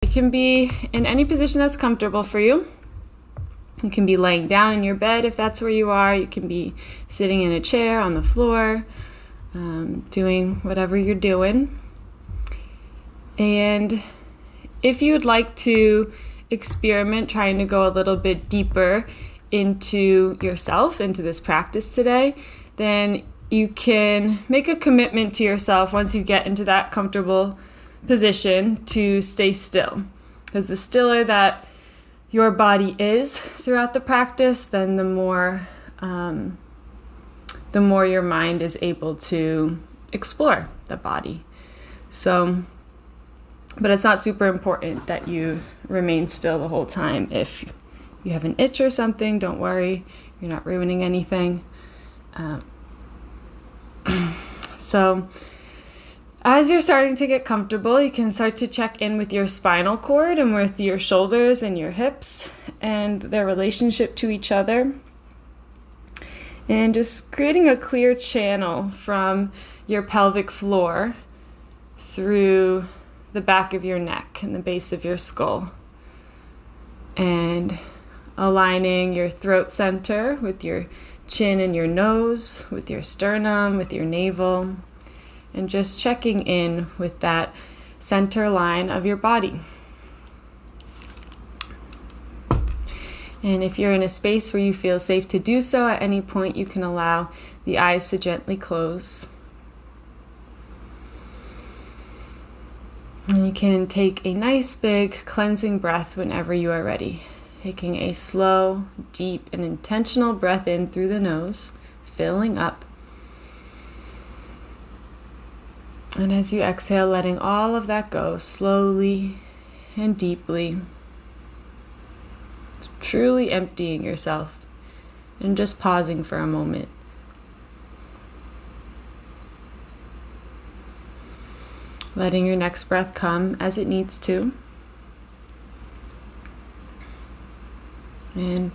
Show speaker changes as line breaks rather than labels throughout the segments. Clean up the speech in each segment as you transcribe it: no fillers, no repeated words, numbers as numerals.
You can be in any position that's comfortable for you. You can be laying down in your bed if that's where you are. You can be sitting in a chair on the floor, doing whatever you're doing. And if you'd like to experiment trying to go a little bit deeper into yourself, into this practice today, then you can make a commitment to yourself once you get into that comfortable position to stay still. Because the stiller that your body is throughout the practice, then the more your mind is able to explore the body. But it's not super important that you remain still the whole time. If you have an itch or something, don't worry, you're not ruining anything. So as you're starting to get comfortable, you can start to check in with your spinal cord and with your shoulders and your hips and their relationship to each other. And just creating a clear channel from your pelvic floor through the back of your neck and the base of your skull. And aligning your throat center with your chin and your nose, with your sternum, with your navel. And just checking in with that center line of your body. And if you're in a space where you feel safe to do so, at any point you can allow the eyes to gently close. And you can take a nice big cleansing breath whenever you are ready. Taking a slow, deep, and intentional breath in through the nose, filling up. And as you exhale, letting all of that go slowly and deeply, truly emptying yourself and just pausing for a moment. Letting your next breath come as it needs to. And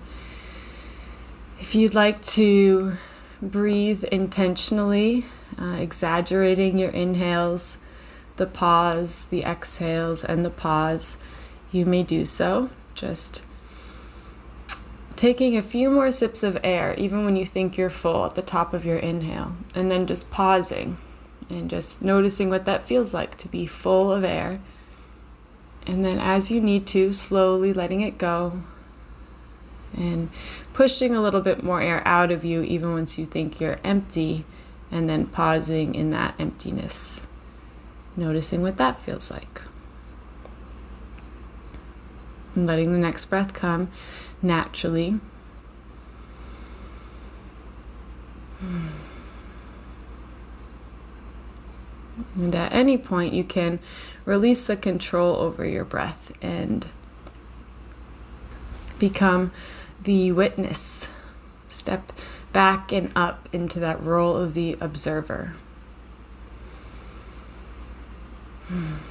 if you'd like to breathe intentionally, exaggerating your inhales, the pause, the exhales, and the pause, you may do so. Just taking a few more sips of air, even when you think you're full at the top of your inhale, and then just pausing and just noticing what that feels like to be full of air. And then as you need to, slowly letting it go and pushing a little bit more air out of you, even once you think you're empty, and then pausing in that emptiness, noticing what that feels like. And letting the next breath come naturally. And at any point, you can release the control over your breath and become the witness. Step back and up into that role of the observer. And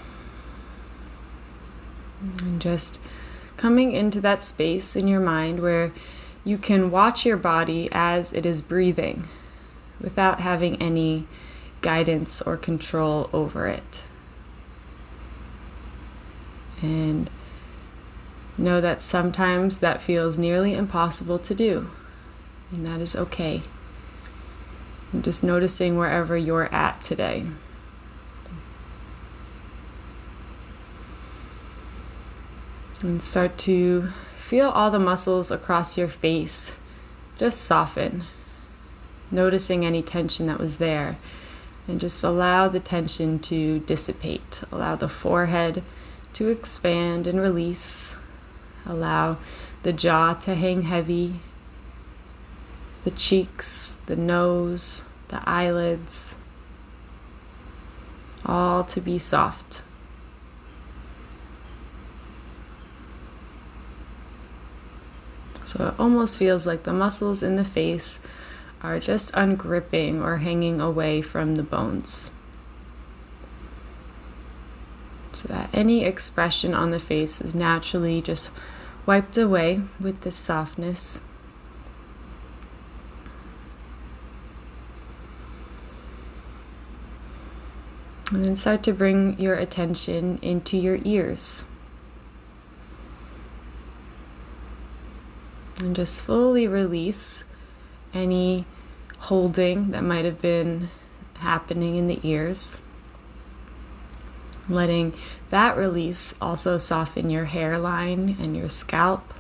just coming into that space in your mind where you can watch your body as it is breathing without having any guidance or control over it. And know that sometimes that feels nearly impossible to do. And that is okay. And just noticing wherever you're at today. And start to feel all the muscles across your face just soften. Noticing any tension that was there. And just allow the tension to dissipate. Allow the forehead to expand and release. Allow the jaw to hang heavy. The cheeks, the nose, the eyelids, all to be soft. So it almost feels like the muscles in the face are just ungripping or hanging away from the bones. So that any expression on the face is naturally just wiped away with this softness. And then start to bring your attention into your ears. And just fully release any holding that might have been happening in the ears. Letting that release also soften your hairline and your scalp,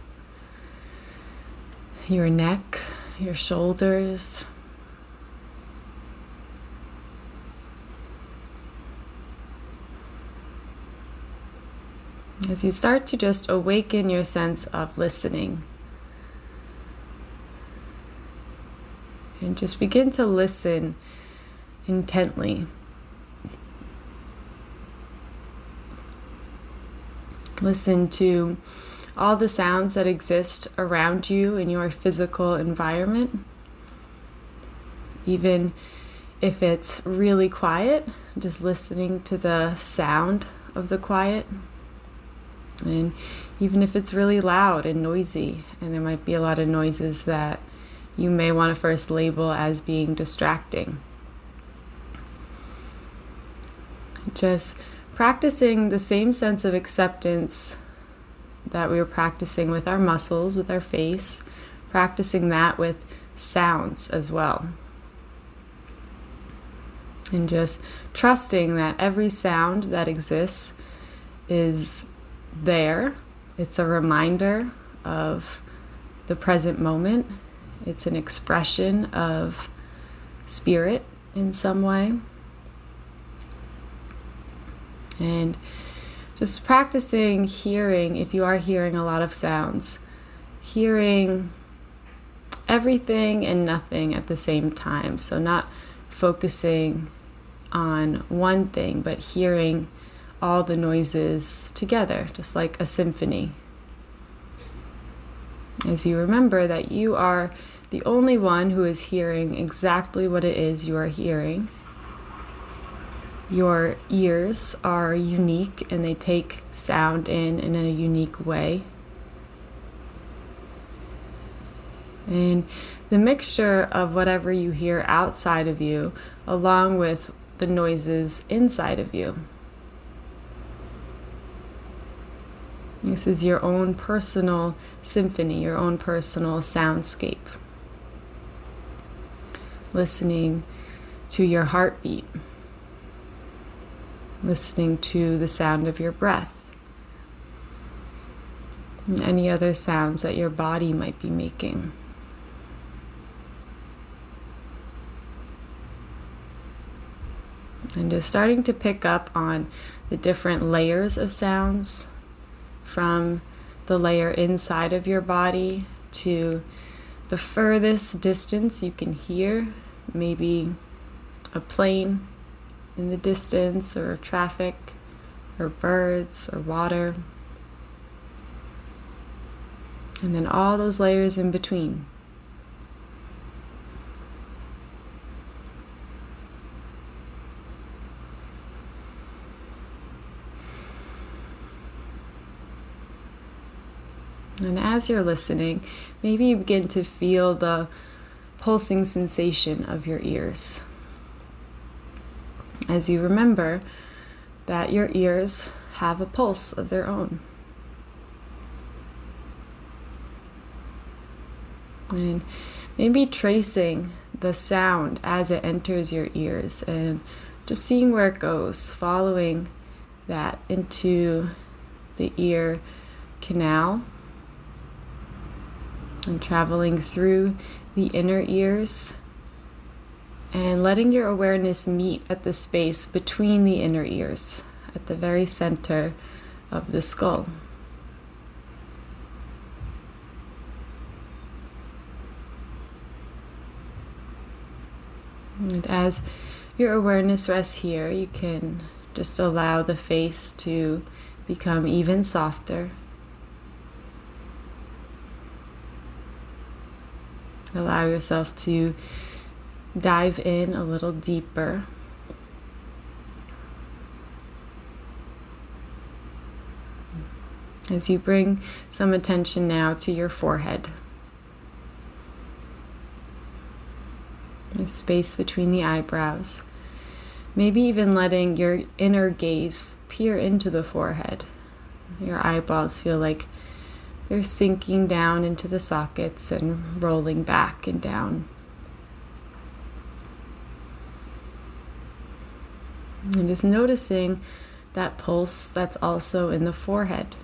your neck, your shoulders. As you start to just awaken your sense of listening. And just begin to listen intently. Listen to all the sounds that exist around you in your physical environment. Even if it's really quiet, just listening to the sound of the quiet. And even if it's really loud and noisy, and there might be a lot of noises that you may want to first label as being distracting. Just practicing the same sense of acceptance that we were practicing with our muscles, with our face, practicing that with sounds as well. And just trusting that every sound that exists is there. It's a reminder of the present moment. It's an expression of spirit in some way. And just practicing hearing, if you are hearing a lot of sounds, hearing everything and nothing at the same time. So not focusing on one thing, but hearing all the noises together, just like a symphony. As you remember that you are the only one who is hearing exactly what it is you are hearing. Your ears are unique and they take sound in a unique way. And the mixture of whatever you hear outside of you, along with the noises inside of you. This is your own personal symphony, your own personal soundscape. Listening to your heartbeat. Listening to the sound of your breath. And any other sounds that your body might be making. And just starting to pick up on the different layers of sounds, from the layer inside of your body to the furthest distance you can hear, maybe a plane in the distance, or traffic, or birds, or water. And then all those layers in between. And as you're listening, maybe you begin to feel the pulsing sensation of your ears. As you remember that your ears have a pulse of their own. And maybe tracing the sound as it enters your ears and just seeing where it goes, following that into the ear canal and traveling through the inner ears and letting your awareness meet at the space between the inner ears, at the very center of the skull. And as your awareness rests here, you can just allow the face to become even softer. Allow yourself to dive in a little deeper. As you bring some attention now to your forehead. The space between the eyebrows. Maybe even letting your inner gaze peer into the forehead. Your eyeballs feel like they're sinking down into the sockets and rolling back and down. And just noticing that pulse that's also in the forehead.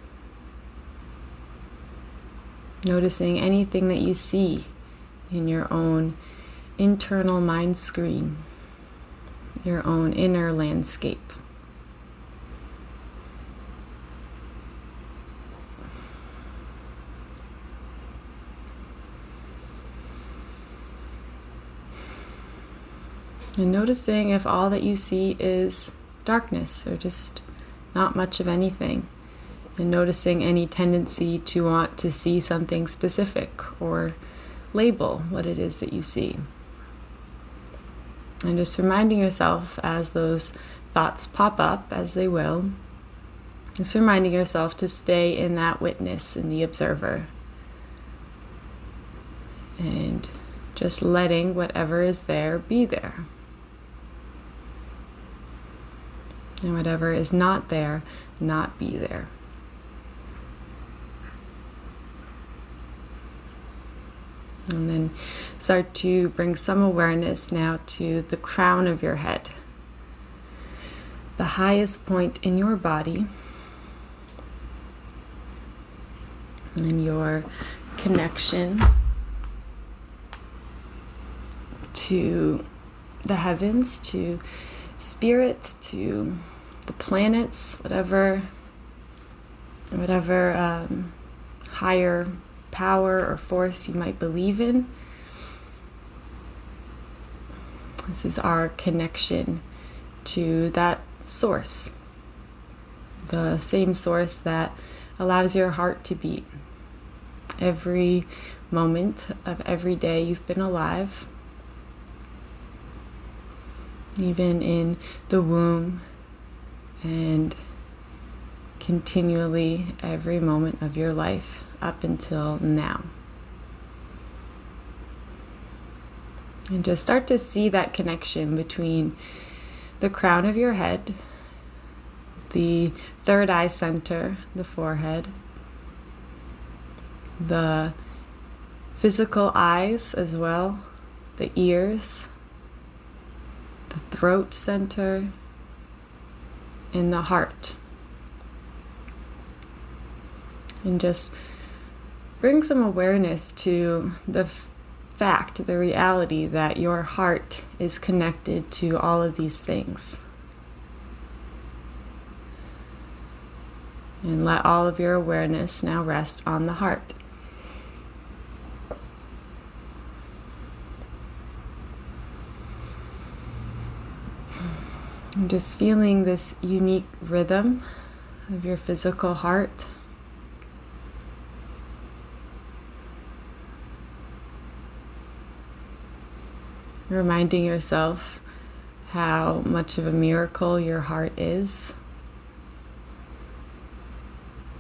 Noticing anything that you see in your own internal mind screen, your own inner landscape. And noticing if all that you see is darkness or just not much of anything. And noticing any tendency to want to see something specific or label what it is that you see. And just reminding yourself as those thoughts pop up, as they will, just reminding yourself to stay in that witness, in the observer. And just letting whatever is there be there. And whatever is not there, not be there. And then start to bring some awareness now to the crown of your head, the highest point in your body, and your connection to the heavens, to spirit, to the planets, whatever higher power or force you might believe in. This is our connection to that source, the same source that allows your heart to beat every moment of every day you've been alive, even in the womb, and continually every moment of your life up until now. And just start to see that connection between the crown of your head, the third eye center, the forehead, the physical eyes as well, the ears, the throat center, and the heart. And just bring some awareness to the fact, the reality that your heart is connected to all of these things. And let all of your awareness now rest on the heart. And just feeling this unique rhythm of your physical heart. Reminding yourself how much of a miracle your heart is,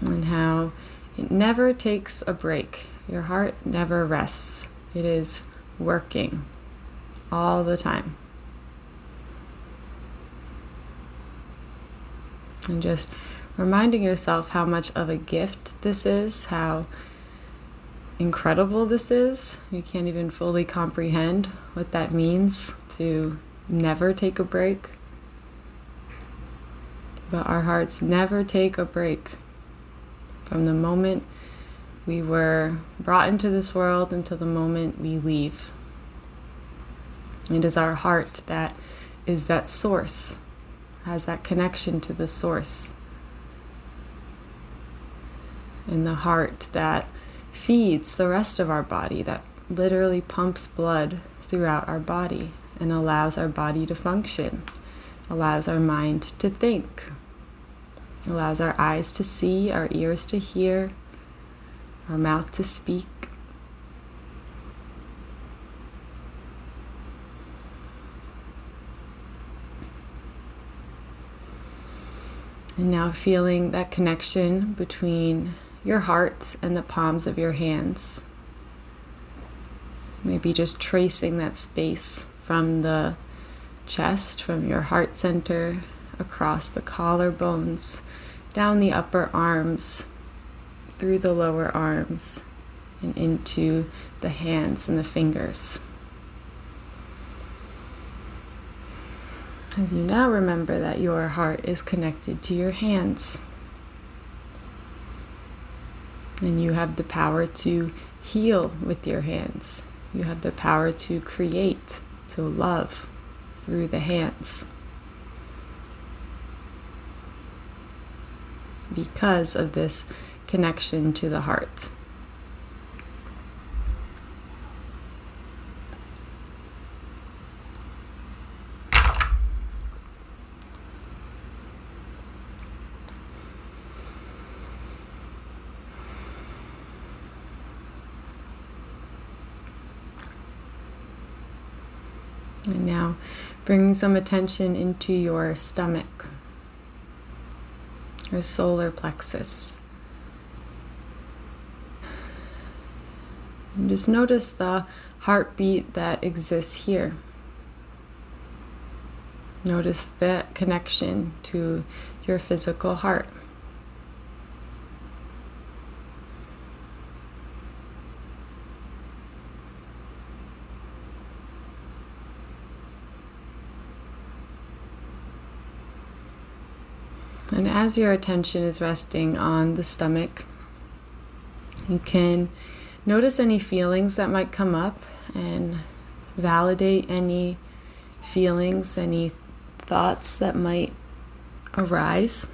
and how it never takes a break. Your heart never rests. It is working all the time. And just reminding yourself how much of a gift this is, how incredible this is. You can't even fully comprehend what that means to never take a break. But our hearts never take a break. From the moment we were brought into this world until the moment we leave. It is our heart that is that source, has that connection to the source. And the heart that feeds the rest of our body, that literally pumps blood throughout our body and allows our body to function, allows our mind to think, allows our eyes to see, our ears to hear, our mouth to speak. And now feeling that connection between your heart and the palms of your hands. Maybe just tracing that space from the chest, from your heart center, across the collarbones, down the upper arms, through the lower arms and into the hands and the fingers. As you now remember that your heart is connected to your hands. And you have the power to heal with your hands. You have the power to create, to love through the hands. Because of this connection to the heart. And now bring some attention into your stomach, your solar plexus. And just notice the heartbeat that exists here. Notice that connection to your physical heart. And as your attention is resting on the stomach, you can notice any feelings that might come up and validate any feelings, any thoughts that might arise.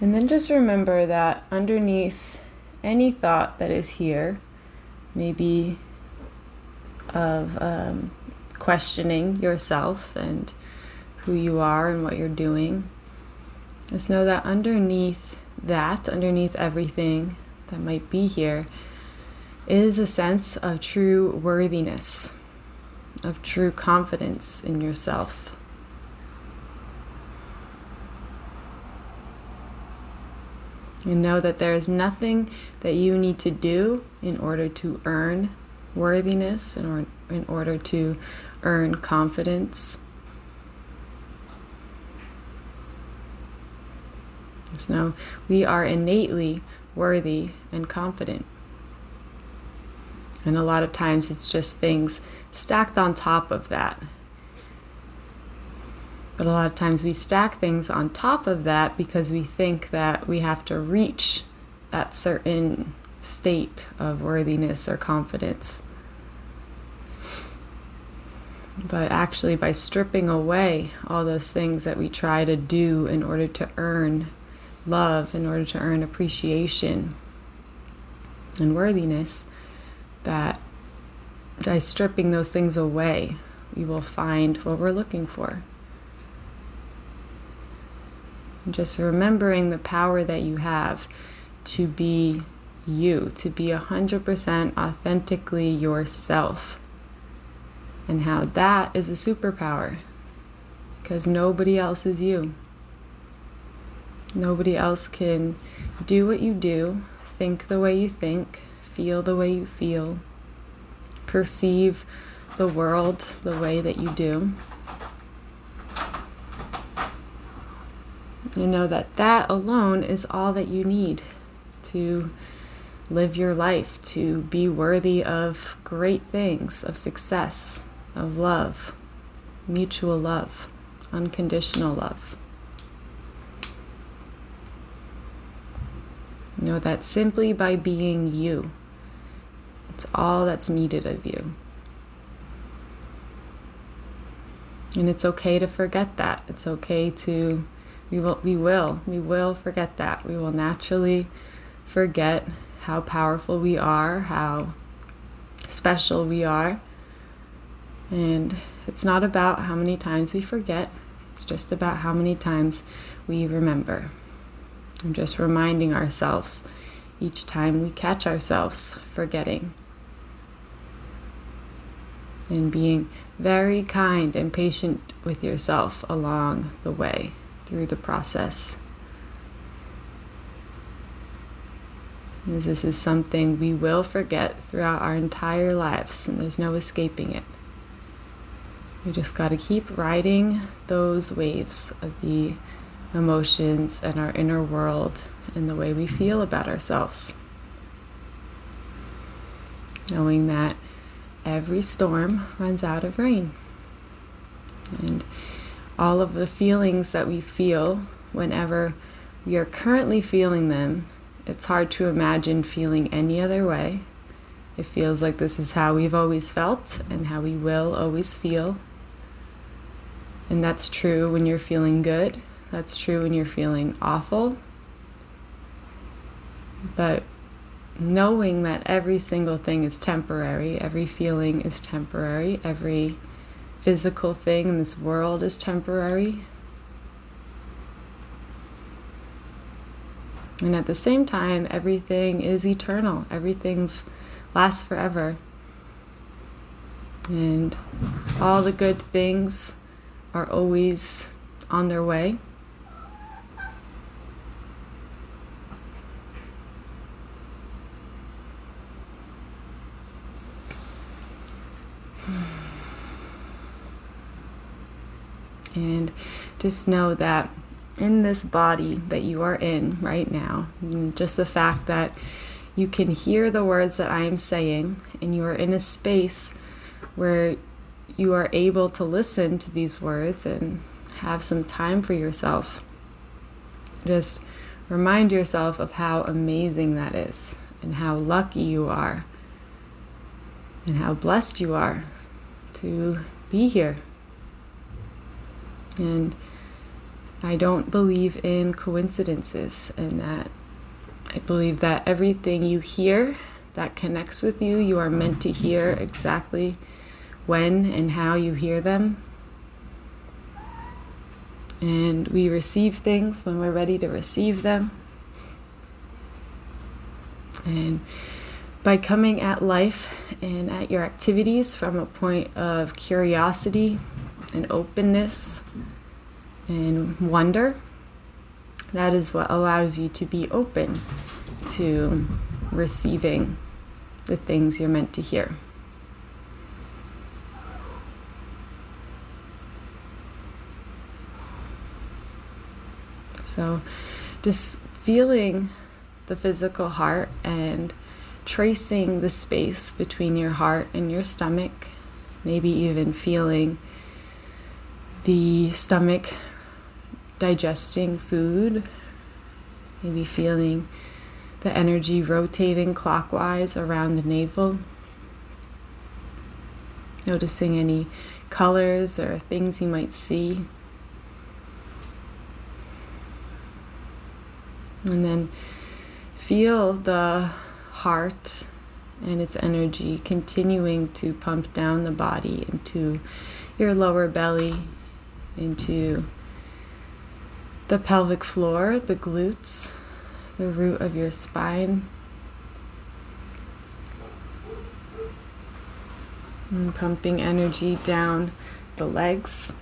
And then just remember that underneath any thought that is here, maybe of questioning yourself and who you are and what you're doing, just know that underneath everything that might be here, is a sense of true worthiness, of true confidence in yourself. And know that there is nothing that you need to do in order to earn worthiness and in order to earn confidence. So now we are innately worthy and confident. And a lot of times it's just things stacked on top of that. But a lot of times we stack things on top of that because we think that we have to reach that certain state of worthiness or confidence. But actually, by stripping away all those things that we try to do in order to earn love, in order to earn appreciation and worthiness, that by stripping those things away, we will find what we're looking for. And just remembering the power that you have to be you, to be 100% authentically yourself, and how that is a superpower, because nobody else is you. Nobody else can do what you do, think the way you think, feel the way you feel, perceive the world the way that you do. You know that that alone is all that you need to live your life, to be worthy of great things, of success, of love, mutual love, unconditional love. Know that simply by being you, it's all that's needed of you. And it's okay to forget that. It's okay to, we will forget that. We will naturally forget how powerful we are, how special we are. And it's not about how many times we forget. It's just about how many times we remember. And just reminding ourselves each time we catch ourselves forgetting. And being very kind and patient with yourself along the way through the process. As this is something we will forget throughout our entire lives, and there's no escaping it. We just got to keep riding those waves of the emotions and our inner world and the way we feel about ourselves. Knowing that every storm runs out of rain. And all of the feelings that we feel, whenever we are currently feeling them, it's hard to imagine feeling any other way. It feels like this is how we've always felt and how we will always feel. And that's true when you're feeling good. That's true when you're feeling awful. But knowing that every single thing is temporary, every feeling is temporary, every physical thing in this world is temporary. And at the same time, everything is eternal. Everything's lasts forever. And all the good things are always on their way. And just know that in this body that you are in right now, just the fact that you can hear the words that I am saying, and you are in a space where you are able to listen to these words and have some time for yourself. Just remind yourself of how amazing that is, and how lucky you are, and how blessed you are to be here. And I don't believe in coincidences, and that I believe that everything you hear that connects with you, you are meant to hear exactly when and how you hear them. And we receive things when we're ready to receive them. And by coming at life and at your activities from a point of curiosity and openness and wonder, that is what allows you to be open to receiving the things you're meant to hear. So just feeling the physical heart and tracing the space between your heart and your stomach, maybe even feeling the stomach digesting food, maybe feeling the energy rotating clockwise around the navel, noticing any colors or things you might see. And then feel the heart and its energy continuing to pump down the body into your lower belly, into the pelvic floor, the glutes, the root of your spine. And pumping energy down the legs.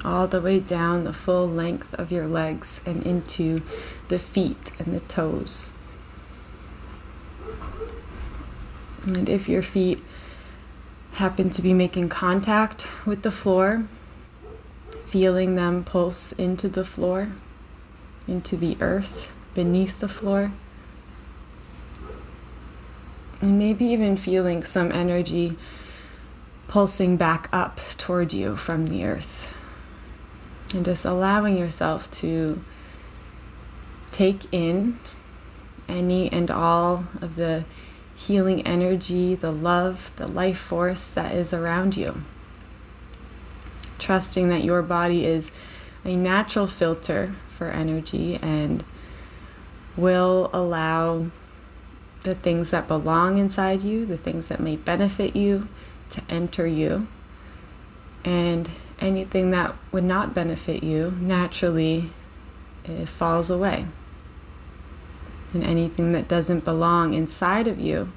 All the way down the full length of your legs and into the feet and the toes. And if your feet happen to be making contact with the floor, feeling them pulse into the floor, into the earth beneath the floor, and maybe even feeling some energy pulsing back up toward you from the earth. And just allowing yourself to take in any and all of the healing energy, the love, the life force that is around you. Trusting that your body is a natural filter for energy and will allow the things that belong inside you, the things that may benefit you, to enter you. And anything that would not benefit you, naturally, it falls away. And anything that doesn't belong inside of you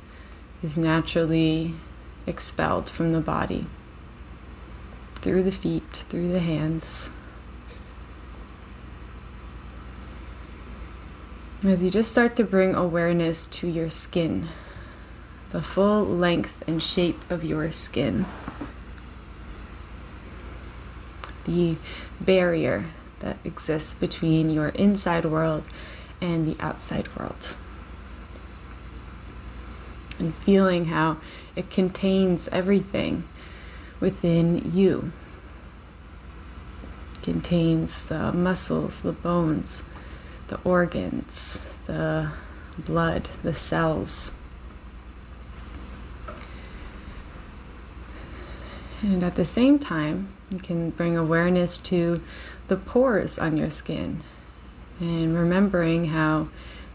is naturally expelled from the body, through the feet, through the hands. As you just start to bring awareness to your skin, the full length and shape of your skin. the barrier that exists between your inside world and the outside world. And feeling how it contains everything within you. It contains the muscles, the bones, the organs, the blood, the cells. And at the same time, you can bring awareness to the pores on your skin and remembering how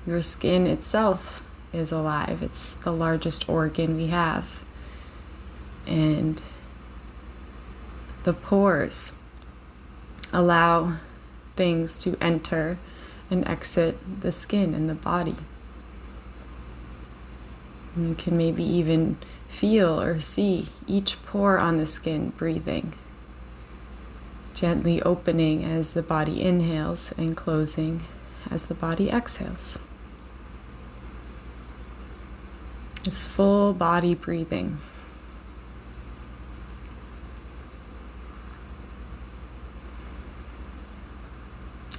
your skin itself is alive. It's the largest organ we have. And the pores allow things to enter and exit the skin and the body. And you can maybe even feel or see each pore on the skin breathing, gently opening as the body inhales and closing as the body exhales. This full body breathing.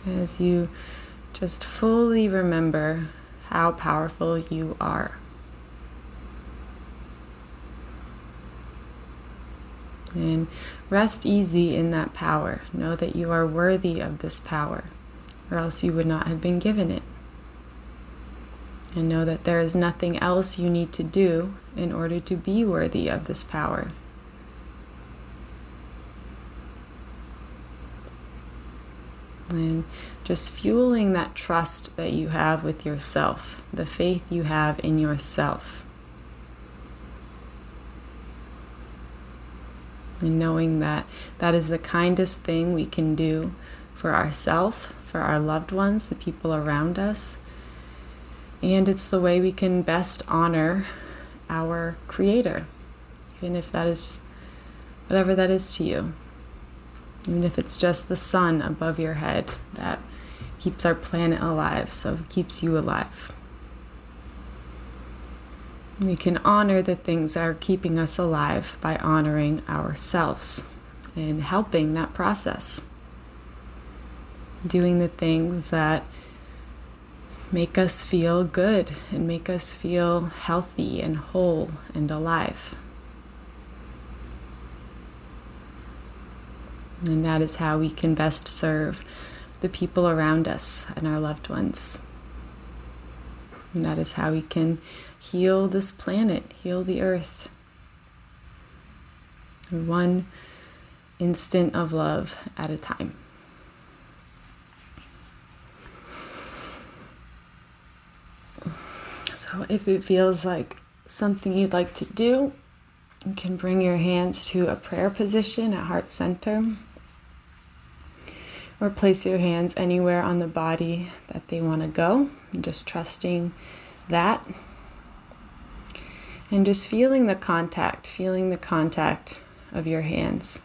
As you just fully remember how powerful you are. And rest easy in that power. Know that you are worthy of this power, or else you would not have been given it. And know that there is nothing else you need to do in order to be worthy of this power. And just fueling that trust that you have with yourself, the faith you have in yourself. And knowing that that is the kindest thing we can do for ourselves, for our loved ones, the people around us. And it's the way we can best honor our Creator, even if that is whatever that is to you. Even if it's just the sun above your head that keeps our planet alive, so it keeps you alive. We can honor the things that are keeping us alive by honoring ourselves and helping that process. Doing the things that make us feel good and make us feel healthy and whole and alive. And that is how we can best serve the people around us and our loved ones. And that is how we can heal this planet, heal the earth. One instant of love at a time. So if it feels like something you'd like to do, you can bring your hands to a prayer position at heart center. Or place your hands anywhere on the body that they want to go. And just trusting that. And just feeling the contact of your hands.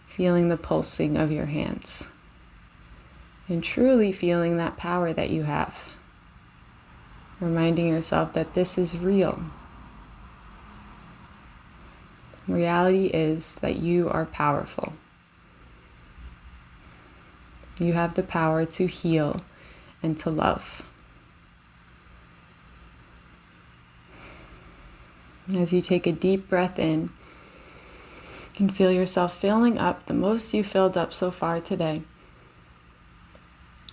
Feeling the pulsing of your hands. And truly feeling that power that you have. Reminding yourself that this is real. Reality is that you are powerful. You have the power to heal and to love. As you take a deep breath in, you can feel yourself filling up the most you filled up so far today.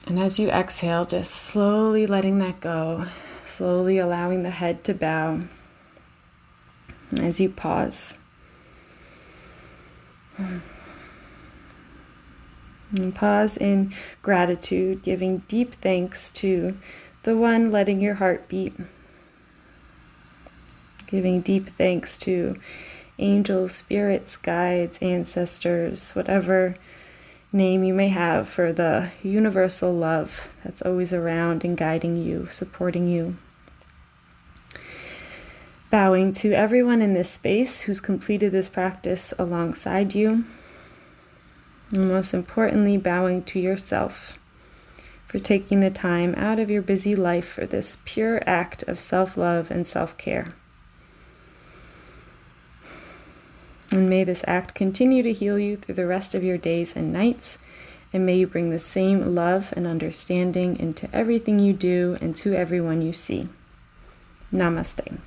And as you exhale, just slowly letting that go, slowly allowing the head to bow. As you pause. And pause in gratitude, giving deep thanks to the one letting your heart beat. Giving deep thanks to angels, spirits, guides, ancestors, whatever name you may have for the universal love that's always around and guiding you, supporting you. Bowing to everyone in this space who's completed this practice alongside you. And most importantly, bowing to yourself for taking the time out of your busy life for this pure act of self-love and self-care. And may this act continue to heal you through the rest of your days and nights. And may you bring the same love and understanding into everything you do and to everyone you see. Namaste.